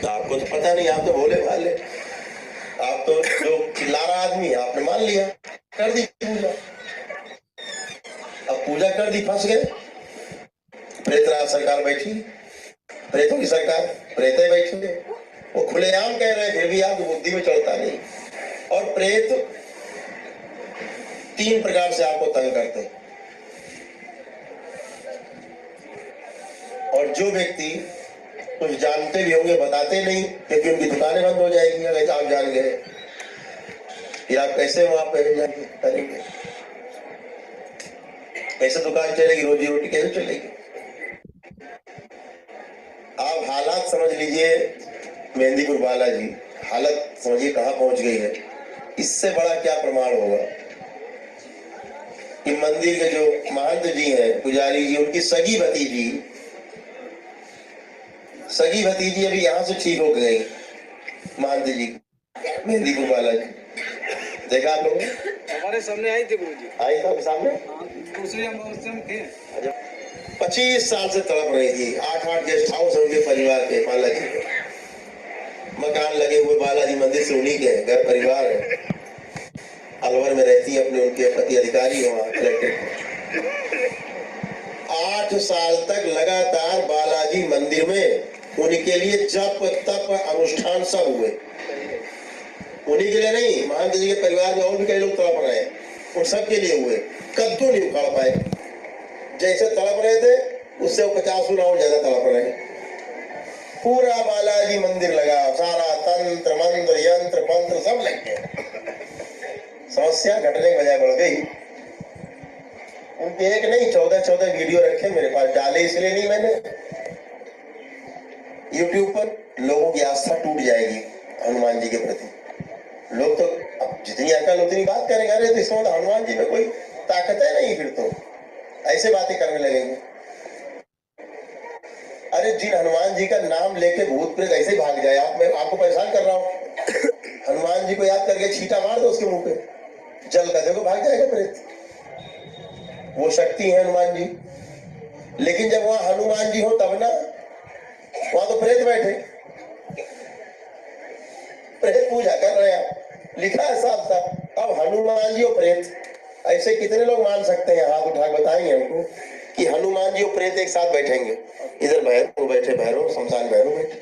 आपको तो पता नहीं, आप तो भोले भाले, आप तो जो चिल्ला रहा आदमी आपने मान लिया, कर दी पूजा। अब पूजा कर दी, फंस गए। प्रेतराज सरकार बैठी, प्रेतों की सरकार, प्रेत बैठे, वो खुलेआम कह रहे फिर भी आपकी बुद्धि में चढ़ता नहीं। और प्रेत 3 प्रकार से आपको तंग करते हैं। और जो व्यक्ति कुछ जानते भी होंगे बताते नहीं, क्योंकि उनकी दुकानें बंद हो जाएगी अगर आप जान गए, फिर आप कैसे वहां पे करेंगे, कैसे दुकान चलेगी, रोजी रोटी कैसे चलेगी। आप हालात समझ लीजिए, मेहंदीपुर बालाजी हालत समझिए कहां पहुंच गई है। इससे बड़ा क्या प्रमाण होगा कि मंदिर के जो महंत जी हैं, पुजारी जी, उनकी सगी भतीजी अभी यहाँ से ठीक हो गई। महंत जी मेहंदीपुर बालाजी देखा आप लोगों ने? हमारे सामने आई थी गुरुजी, आई था सामने। 25 साल से तड़प रही थी। 8 गेस्ट हाउस उनके परिवार के, बालाजी के मकान लगे हुए बालाजी मंदिर से उन्हीं के घर परिवार है। अलवर में रहती है, अपने उनके पति अधिकारी है वहां कलेक्टर। 8 साल तक लगातार बालाजी मंदिर में उनके लिए जप तप अनुष्ठान सब हुए। उन्हीं के लिए नहीं, महंत जी के परिवार में और भी कई लोग तड़प रहे हैं, उन सबके लिए हुए। कद्दू नहीं उखाड़ पाए। जैसे तड़प रहे थे उससे 50 गुना और ज्यादा तड़प रहे। पूरा बालाजी मंदिर लगा, सारा तंत्र मंत्र यंत्र पंत्र सब लग गया। समस्या घटने की वजह बढ़ गई। उनके एक नहीं 14 वीडियो रखे मेरे पास, डाले इसलिए नहीं मैंने। YouTube पर लोगों की आस्था टूट जाएगी हनुमान जी के प्रति। लोग तो अब जितनी अकल उतनी बात करेंगे, अरे तो इसमें तो हनुमान जी में कोई ताकत है नहीं, फिर तो ऐसे बातें करने लगेंगे। अरे जिन हनुमान जी का नाम लेके भूत प्रेत ऐसे भाग जाए, मैं आपको परेशान कर रहा हूँ। हनुमान जी को याद करके छींटा मार दो उसके मुंह पे, जल का देखो भाग जाएगा प्रेत। वो शक्ति है हनुमान जी। लेकिन जब वहां हनुमान जी हो तब ना, वहां तो प्रेत बैठे, प्रेत पूजा कर रहे हैं, लिखा है साफ साफ। अब हनुमान जी और प्रेत, ऐसे कितने लोग मान सकते हैं? हाथ उठा बताएंगे हमको कि हनुमान जी और प्रेत एक साथ बैठेंगे। इधर भैरव बैठे, भैरव शमशान भैरव बैठे,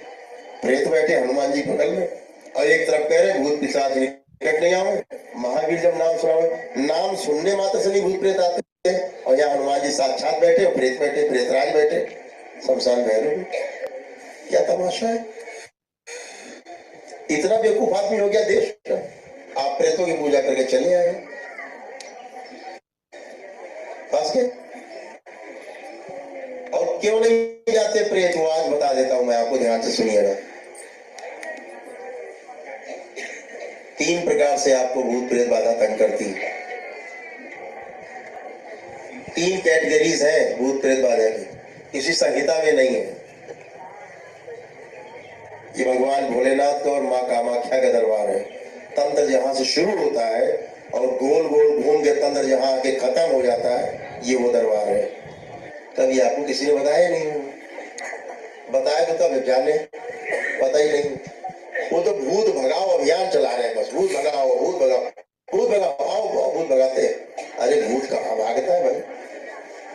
प्रेत बैठे हनुमान जी बगल में, और एक तरफ कह रहे भूत पिशाच निकट नहीं आओ। महावीर जब नाम सुनाओ, नाम सुनने मात्र से नहीं भूत प्रेत आते हैं, और यहाँ हनुमान जी साक्षात बैठे और प्रेत बैठे, प्रेतराज बैठे, शमशान भैरव। क्या तमाशा है! इतना बेवकूफ आदमी हो गया देश। आप प्रेतों की पूजा करके चले आए फंस के। और क्यों नहीं जाते प्रेत, वो आज बता देता हूं मैं आपको, ध्यान से सुनिएगा। 3 प्रकार से आपको भूत प्रेत बाधा तंग करती है। 3 कैटेगरीज है भूत प्रेत बाधा की, किसी संहिता में नहीं है। ये भगवान भोलेनाथ का और माँ कामाख्या का दरबार है। तंत्र जहां से शुरू होता है और गोल गोल घूम के तंत्र जहां आके खत्म हो जाता है, ये वो दरबार है। कभी आपको किसी ने बताया नहीं, बताया तो तब जाने, पता ही नहीं। वो तो भूत भगाओ अभियान चला रहे हैं, बस भूत भगाओ भूत भगाओ भूत भगाओ, आओ भूत भगाते हैं। अरे भूत कहाँ भागता है भाई,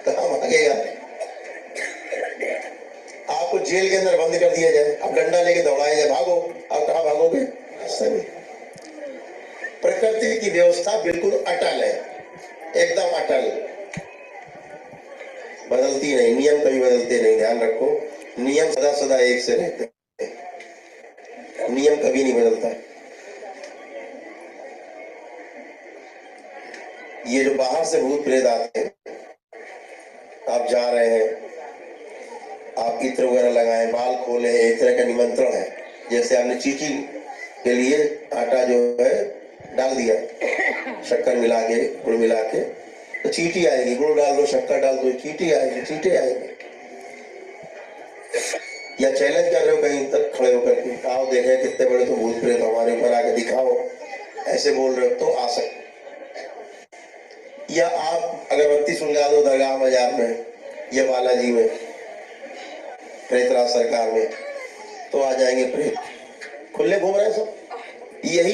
कहाँ भागेगा? आपको जेल के अंदर बंद कर दिया जाए, अब डंडा लेके दौड़ाया जाए, भागो, आप कहाँ भागोगे? सही। प्रकृति की व्यवस्था बिल्कुल अटल है, एकदम अटल, बदलती नहीं। नियम कभी बदलते नहीं, ध्यान रखो। नियम सदा सदा एक से रहते हैं, नियम कभी नहीं बदलता। ये जो बाहर से भूत प्रेत आते हैं, आप जा रहे हैं, आप इत्र वगैरह लगाए, बाल खोले, एक तरह का निमंत्रण है। जैसे आपने चीटी के लिए आटा जो है डाल दिया, शक्कर मिला के गुड़ मिला के, तो चीटी आएगी। गुड़ डाल दो, शक्कर डाल दो, चीटी आएगी, चीटे आएंगे। या चैलेंज कर रहे हो कहीं तक खड़े होकर के, आओ देखें कितने बड़े तो भूत प्रेत हमारे ऊपर आके दिखाओ, ऐसे बोल रहे हो तो आ सकते। या आप अगरबत्ती सुलगा दो दरगाह बाजार में या बालाजी में, प्रेतराज सरकार में, तो आ जाएंगे प्रेत। खुले घूम रहे हैं सब। यही